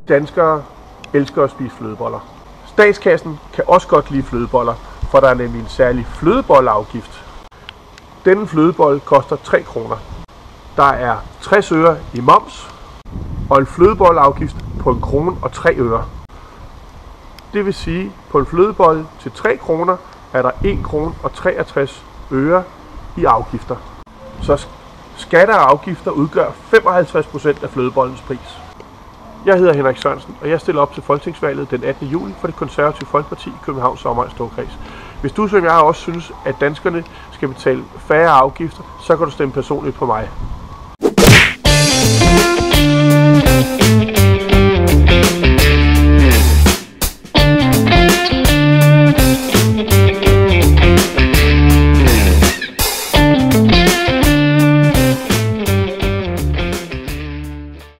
danskere elsker at spise flødeboller. Statskassen kan også godt lide flødeboller, for der er nemlig en særlig flødebolleafgift. Denne flødebolle koster 3 kroner. Der er 60 øre i moms og en flødebolleafgift på 1 krone og 3 øre. Det vil sige, at på en flødebolle til 3 kroner er der 1 krone og 63 øre i afgifter. Så skatter og afgifter udgør 55% af flødebollens pris. Jeg hedder Henrik Sørensen, og jeg stiller op til folketingsvalget den 18. juli for det konservative Folkeparti i Københavns Omegns Storkreds. Hvis du som jeg også synes, at danskerne skal betale færre afgifter, så kan du stemme personligt på mig.